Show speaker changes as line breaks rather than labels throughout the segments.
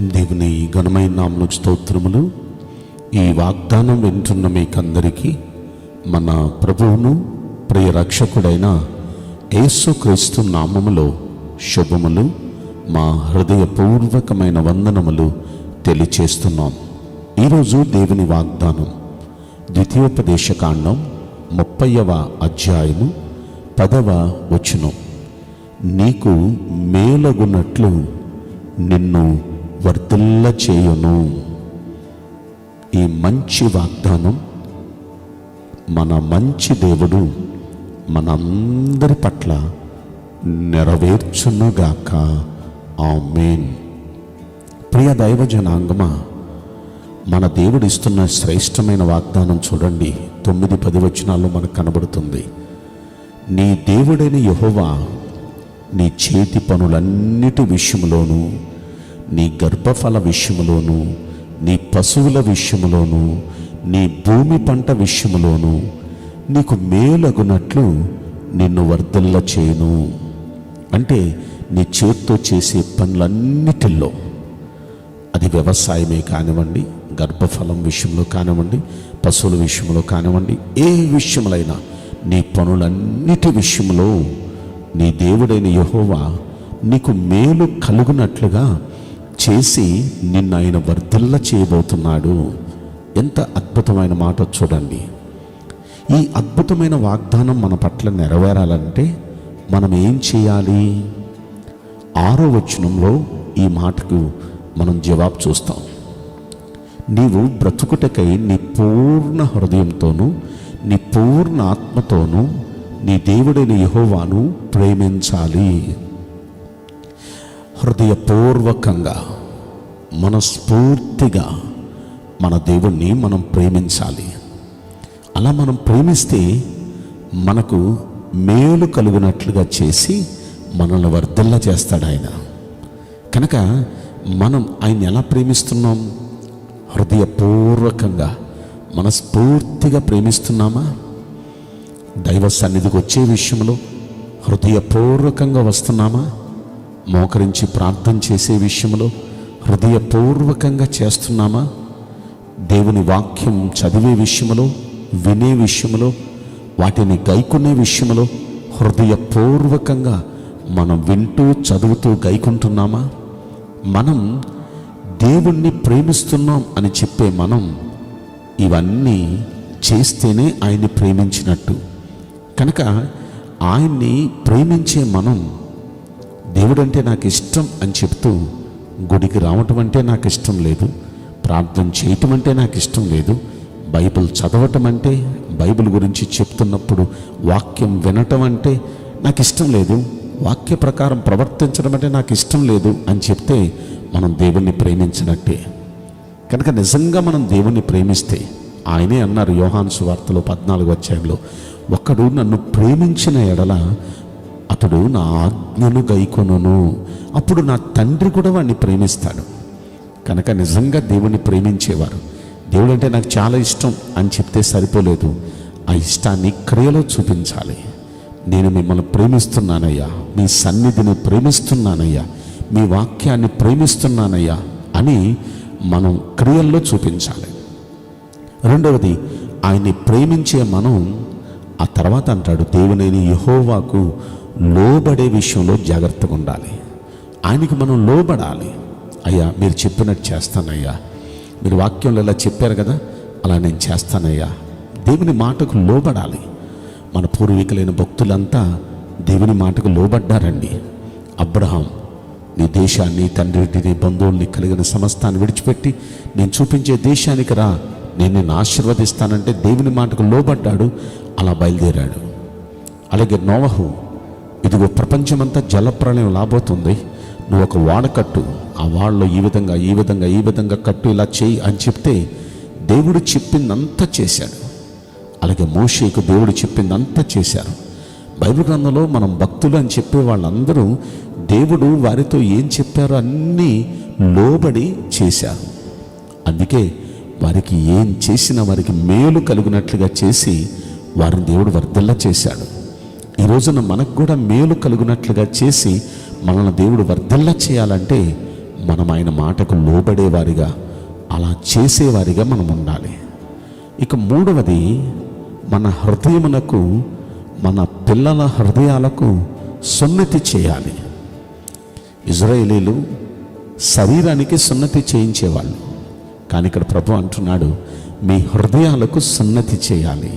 దేవుని ఘనమైన నామమునకు స్తోత్రములు. ఈ వాగ్దానం వింటున్న మీకందరికీ మన ప్రభువును ప్రియ రక్షకుడైన యేసుక్రీస్తు నామములో శుభములు, మా హృదయపూర్వకమైన వందనములు తెలియచేస్తున్నాం. ఈరోజు దేవుని వాగ్దానం ద్వితీయోపదేశకాండం 30వ అధ్యాయము 10వ వచనం. నీకు మేలగునట్లు నిన్ను వర్ధిల్ల చేయును. ఈ మంచి వాగ్దానం మన మంచి దేవుడు మనందరి పట్ల నెరవేర్చునుగాక. ఆమేన్. ప్రియ దైవ జనాంగమా, మన దేవుడు ఇస్తున్న శ్రేష్టమైన వాగ్దానం చూడండి. 9-10 వచనాల్లో మనకు కనబడుతుంది. నీ దేవుడైన యెహోవా నీ చేతి పనులన్నిటి విషయంలోనూ, నీ గర్భఫల విషయములోను, నీ పశువుల విషయములోను, నీ భూమి పంట విషయములోను నీకు మేలగునట్లు నిన్ను వర్ధిల్ల చేయును. అంటే నీ చేత్తో చేసే పనులన్నిటిల్లో, అది వ్యవసాయమే కానివ్వండి, గర్భఫలం విషయంలో కానివ్వండి, పశువుల విషయంలో కానివ్వండి, ఏ విషయములైనా నీ పనులన్నిటి విషయంలో నీ దేవుడైన యెహోవా నీకు మేలు కలుగునట్లుగా చేసి నిన్ను ఆయన వర్ధిల్ల చేయబోతున్నాడు. ఎంత అద్భుతమైన మాట చూడండి. ఈ అద్భుతమైన వాగ్దానం మన పట్ల నెరవేరాలంటే మనం ఏం చేయాలి? 6వ వచనంలో ఈ మాటకు మనం జవాబు చూస్తాం. నీవు బ్రతుకుటకై నీ పూర్ణ హృదయంతోనూ నీ పూర్ణ ఆత్మతోనూ నీ దేవుడైన యెహోవాను ప్రేమించాలి. హృదయపూర్వకంగా, మనస్ఫూర్తిగా మన దేవుణ్ణి మనం ప్రేమించాలి. అలా మనం ప్రేమిస్తే మనకు మేలు కలుగునట్లుగా చేసి మనల్ని వర్ధిల్ల చేస్తాడు ఆయన. కనుక మనం ఆయన ఎలా ప్రేమిస్తున్నాం? హృదయపూర్వకంగా, మనస్ఫూర్తిగా ప్రేమిస్తున్నామా? దైవ సన్నిధికి వచ్చే విషయంలో హృదయపూర్వకంగా వస్తున్నామా? మోకరించి ప్రార్థన చేసే విషయంలో హృదయపూర్వకంగా చేస్తున్నామా? దేవుని వాక్యం చదివే విషయంలో, వినే విషయంలో, వాటిని గైకొనే విషయంలో హృదయపూర్వకంగా మనం వింటూ చదువుతూ గైకుంటున్నామా? మనం దేవుణ్ణి ప్రేమిస్తున్నాం అని చెప్పే మనం ఇవన్నీ చేస్తేనే ఆయన్ని ప్రేమించినట్టు. కనుక ఆయన్ని ప్రేమించే మనం దేవుడంటే నాకు ఇష్టం అని చెప్తూ గుడికి రావటం అంటే నాకు ఇష్టం లేదు, ప్రార్థన చేయటం అంటే నాకు ఇష్టం లేదు, బైబిల్ చదవటం అంటే, బైబిల్ గురించి చెప్తున్నప్పుడు వాక్యం వినటం అంటే నాకు ఇష్టం లేదు, వాక్య ప్రకారం ప్రవర్తించడం అంటే నాకు ఇష్టం లేదు అని చెప్తే మనం దేవుణ్ణి ప్రేమించినట్టే. కనుక నిజంగా మనం దేవుణ్ణి ప్రేమిస్తే, ఆయనే అన్నారు యోహాను సువార్తలో 14వ అధ్యాయంలో, ఒకడు నన్ను ప్రేమించిన ఎడల అతడు నా ఆజ్ఞలు గైకొనును, అప్పుడు నా తండ్రి కూడా వాడిని ప్రేమిస్తాడు. కనుక నిజంగా దేవుణ్ణి ప్రేమించేవారు, దేవుడు అంటే నాకు చాలా ఇష్టం అని చెప్తే సరిపోలేదు, ఆ ఇష్టాన్ని క్రియలో చూపించాలి. నేను మిమ్మల్ని ప్రేమిస్తున్నానయ్యా, మీ సన్నిధిని ప్రేమిస్తున్నానయ్యా, మీ వాక్యాన్ని ప్రేమిస్తున్నానయ్యా అని మనం క్రియల్లో చూపించాలి. రెండవది, ఆయన్ని ప్రేమించే మనం ఆ తర్వాత అంటాడు, దేవుని యెహోవాకు లోబడే విషయంలో జాగ్రత్తగా ఉండాలి. ఆయనకి మనం లోబడాలి. అయ్యా మీరు చెప్పినట్టు చేస్తానయ్యా, మీరు వాక్యంలో ఇలా చెప్పారు కదా, అలా నేను చేస్తానయ్యా. దేవుని మాటకు లోబడాలి. మన పూర్వీకులైన భక్తులంతా దేవుని మాటకు లోబడ్డారండి. అబ్రహాం, నీ దేశాన్ని, తండ్రిని, బంధువుల్ని, కలిగిన సమస్తాన్ని విడిచిపెట్టి నేను చూపించే దేశానికి రా, నేను నిన్ను ఆశీర్వదిస్తానంటే దేవుని మాటకు లోబడ్డాడు, అలా బయలుదేరాడు. అలాగే నోవహు, ఇదిగో ప్రపంచమంతా జలప్రళయం లాబోతుంది, నువ్వు ఒక వాడ కట్టు, ఆ వాడలో ఈ విధంగా కట్టు, ఇలా చేయి అని చెప్తే దేవుడు చెప్పిందంతా చేశాడు. అలాగే మోషేకు దేవుడు చెప్పిందంతా చేశారు. బైబిల్ గ్రంథంలో మనం భక్తులు అని చెప్పే వాళ్ళందరూ దేవుడు వారితో ఏం చెప్పారో అన్నీ లోబడి చేశారు. అందుకే వారికి ఏం చేసినా వారికి మేలు కలుగునట్లుగా చేసి వారిని దేవుడు వర్ధిల్ల చేశాడు. ఈ రోజున మనకు కూడా మేలు కలుగునట్లుగా చేసి మనల్ని దేవుడు వర్ధిల్ల చేయాలంటే మనం ఆయన మాటకు లోబడేవారిగా, అలా చేసేవారిగా మనం ఉండాలి. ఇక మూడవది, మన హృదయమునకు, మన పిల్లల హృదయాలకు సున్నతి చేయాలి. ఇజ్రాయేలీలు శరీరానికి సున్నతి చేయించేవాళ్ళు, కానీ ఇక్కడ ప్రభు అంటున్నాడు, మీ హృదయాలకు సున్నతి చేయాలి.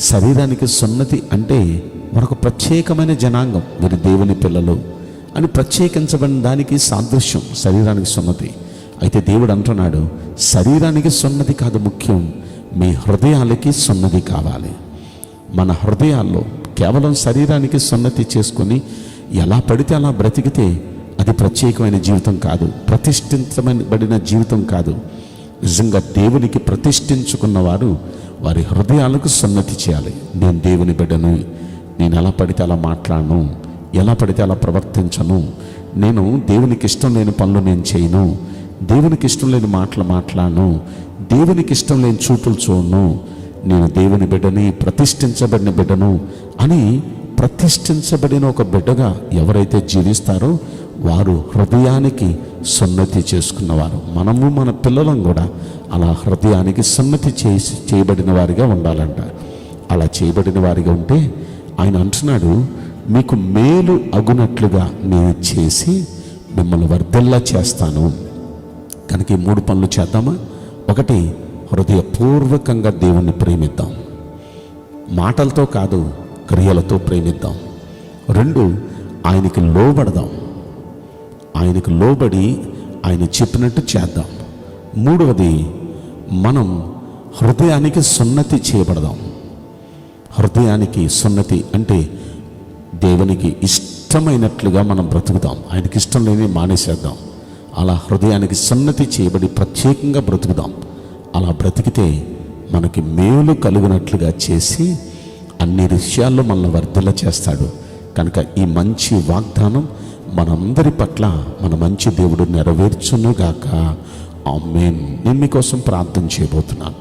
శరీరానికి సున్నతి అంటే మరొక ప్రత్యేకమైన జనాంగం, మీరు దేవుని పిల్లలు అని ప్రత్యేకించబడిన దానికి సాదృశ్యం శరీరానికి సున్నతి. అయితే దేవుడు అంటున్నాడు, శరీరానికి సున్నతి కాదు ముఖ్యం, మీ హృదయాలకి సున్నతి కావాలి. మన హృదయాల్లో కేవలం శరీరానికి సున్నతి చేసుకొని ఎలా పడితే అలా బ్రతికితే అది ప్రత్యేకమైన జీవితం కాదు, ప్రతిష్ఠించబడిన జీవితం కాదు. నిజంగా దేవునికి ప్రతిష్ఠించుకున్నవారు వారి హృదయాలకు సున్నతి చేయాలి. నేను దేవుని బిడ్డను, నేను ఎలా పడితే అలా మాట్లాడను, ఎలా పడితే అలా ప్రవర్తించను, నేను దేవునికి ఇష్టం లేని పనులు నేను చేయను, దేవునికి ఇష్టం లేని మాటలు మాట్లాడను, దేవునికి ఇష్టం లేని చూపులు చూడను, నేను దేవుని బిడ్డని, ప్రతిష్ఠించబడిన బిడ్డను అని ప్రతిష్ఠించబడిన ఒక బిడ్డగా ఎవరైతే జీవిస్తారో వారు హృదయానికి సున్నతి చేసుకున్నవారు. మనము మన పిల్లలం కూడా అలా హృదయానికి సున్నతి చేయబడిన వారిగా ఉండాలంట. అలా చేయబడిన వారిగా ఉంటే ఆయన అంటున్నాడు, మీకు మేలు అగునట్లుగా నేను చేసి మిమ్మల్ని వర్ధిల్లా చేస్తాను. కనుక ఈ 3 పనులు చేద్దామా? 1, హృదయపూర్వకంగా దేవుణ్ణి ప్రేమిద్దాం, మాటలతో కాదు క్రియలతో ప్రేమిద్దాం. 2, ఆయనకి లోబడదాం, ఆయనకు లోబడి ఆయన చెప్పినట్టు చేద్దాం. 3వది, మనం హృదయానికి సున్నతి చేయబడదాం. హృదయానికి సున్నతి అంటే దేవునికి ఇష్టమైనట్లుగా మనం బ్రతుకుదాం, ఆయనకి ఇష్టం లేని మానేసేద్దాం. అలా హృదయానికి సున్నతి చేయబడి ప్రత్యేకంగా బ్రతుకుదాం. అలా బ్రతికితే మనకి మేలు కలుగునట్లుగా చేసి అన్ని విషయాల్లో మనల్ని వర్ధిల్ల చేస్తాడు. కనుక ఈ మంచి వాగ్దానం మనందరి పట్ల మన మంచి దేవుడు నెరవేర్చునుగాక. ఆమేన్. నేను మీకోసం ప్రార్థన చేయబోతున్నాను.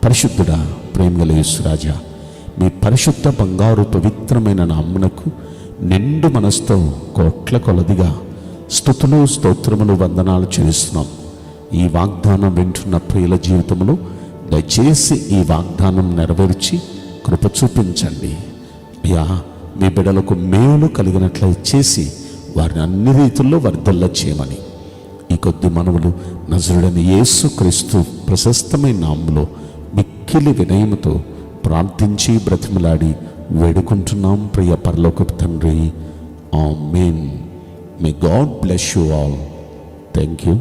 పరిశుద్ధుడా, ప్రేమగల యేసురాజా, మీ పరిశుద్ధ బంగారు పవిత్రమైన నామమునకు నిండు మనసుతో కోట్ల కొలదిగా స్తుతులు, స్తోత్రములు, వందనాలు చెల్లిస్తున్నాం. ఈ వాగ్దానం వింటున్న ప్రియుల జీవితంలో దయచేసి ఈ వాగ్దానం నెరవేర్చి కృప చూపించండి. అయ్యా, మీ బిడ్డలకు మేలు కలిగినట్లు చేసి వారిని అన్ని రీతుల్లో వర్ధిల్ల చేయమని ఈ కొద్ది మనవులు నజరుడైన యేసుక్రీస్తు ప్రశస్తమైన నామములో మిక్కిలి వినయముతో ప్రార్థించి బ్రతిమలాడి వేడుకుంటున్నాం ప్రియ పరలోకపు తండ్రి. ఆమేన్. May God bless you all. Thank you.